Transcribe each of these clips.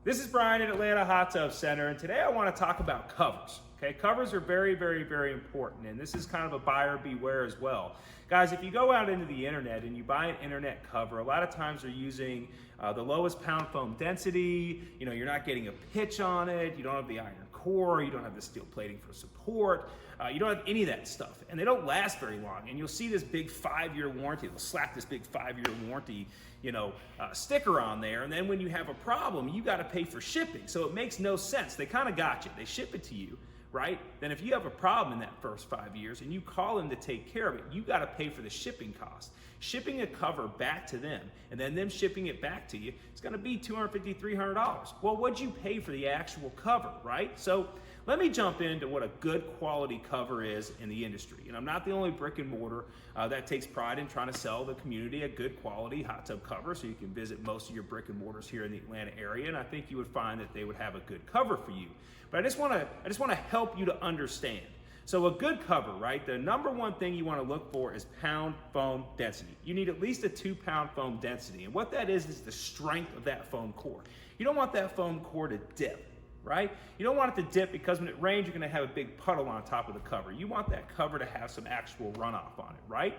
This is Brian at Atlanta Hot Tub Center, and today I want to talk about covers. Okay, covers are very, very, very important, and this is kind of a buyer beware as well. Guys, if you go out into the internet and you buy an internet cover, a lot of times they're using the lowest pound foam density. You know, you're not getting a pitch on it, you don't have the iron core, you don't have the steel plating for support, you don't have any of that stuff, and they don't last very long. And you'll see this big 5-year warranty. They'll slap this big 5-year warranty, sticker on there, and then when you have a problem, you got to pay for shipping. So it makes no sense. They kind of got you. They ship it to you, right? Then if you have a problem in that first 5 years and you call them to take care of it, you got to pay for the shipping cost. Shipping a cover back to them and then them shipping it back to you, it's going to be $250, $300. Well, what'd you pay for the actual cover, right? So let me jump into what a good quality cover is in the industry. And I'm not the only brick and mortar that takes pride in trying to sell the community a good quality hot tub cover, so you can visit most of your brick and mortars here in the Atlanta area, and I think you would find that they would have a good cover for you. But I just want to help you to understand. So a good cover, right? The number one thing you want to look for is pound foam density. You need at least a 2-pound foam density. And what that is the strength of that foam core. You don't want that foam core to dip, right? You don't want it to dip because when it rains, you're going to have a big puddle on top of the cover. You want that cover to have some actual runoff on it, right?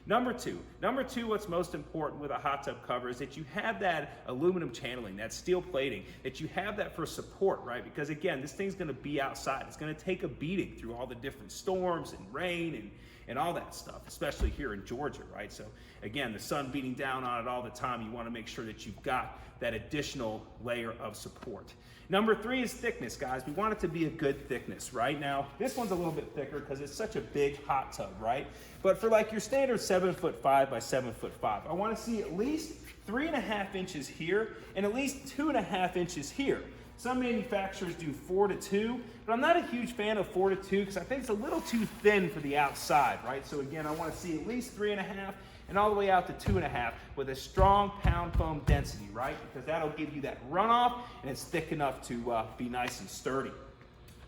Number two, what's most important with a hot tub cover is that you have that aluminum channeling, that steel plating, that you have that for support, right? Because again, this thing's gonna be outside. It's gonna take a beating through all the different storms and rain and all that stuff, especially here in Georgia, right? So again, the sun beating down on it all the time, you wanna make sure that you've got that additional layer of support. Number 3 is thickness, guys. We want it to be a good thickness, right? Now, this one's a little bit thicker because it's such a big hot tub, right? But for like your standard 7'5" by 7'5", I want to see at least 3.5 inches here and at least 2.5 inches here. Some manufacturers do 4 to 2, but I'm not a huge fan of 4 to 2 because I think it's a little too thin for the outside, right? So again, I want to see at least 3.5 and all the way out to 2.5 with a strong pound foam density, right? Because that'll give you that runoff and it's thick enough to be nice and sturdy.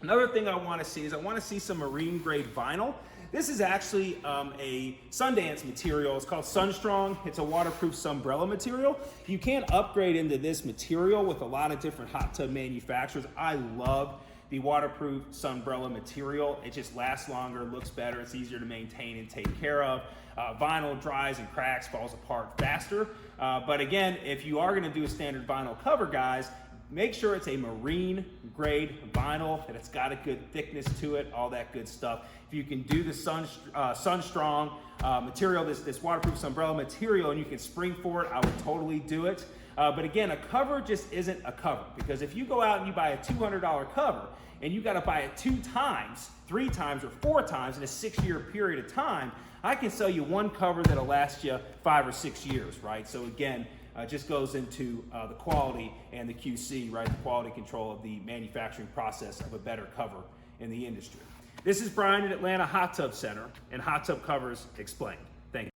Another thing I want to see is I want to see some marine grade vinyl. This is actually a Sundance material. It's called Sunstrong. It's a waterproof sunbrella material. You can upgrade into this material with a lot of different hot tub manufacturers. I love the waterproof sunbrella material. It just lasts longer, looks better, it's easier to maintain and take care of. Vinyl dries and cracks, falls apart faster. But again, if you are gonna do a standard vinyl cover, guys, make sure it's a marine grade vinyl, that it's got a good thickness to it, all that good stuff. If you can do the Sunstrong material, this waterproof sunbrella material, and you can spring for it, I would totally do it. But again, a cover just isn't a cover, because if you go out and you buy a $200 cover and you got to buy it 2 times, 3 times, or 4 times in a 6-year period of time, I can sell you one cover that'll last you 5 or 6 years, right? So again, just goes into the quality and the QC, right? The quality control of the manufacturing process of a better cover in the industry. This is Brian at Atlanta Hot Tub Center and Hot Tub Covers Explained. Thank you.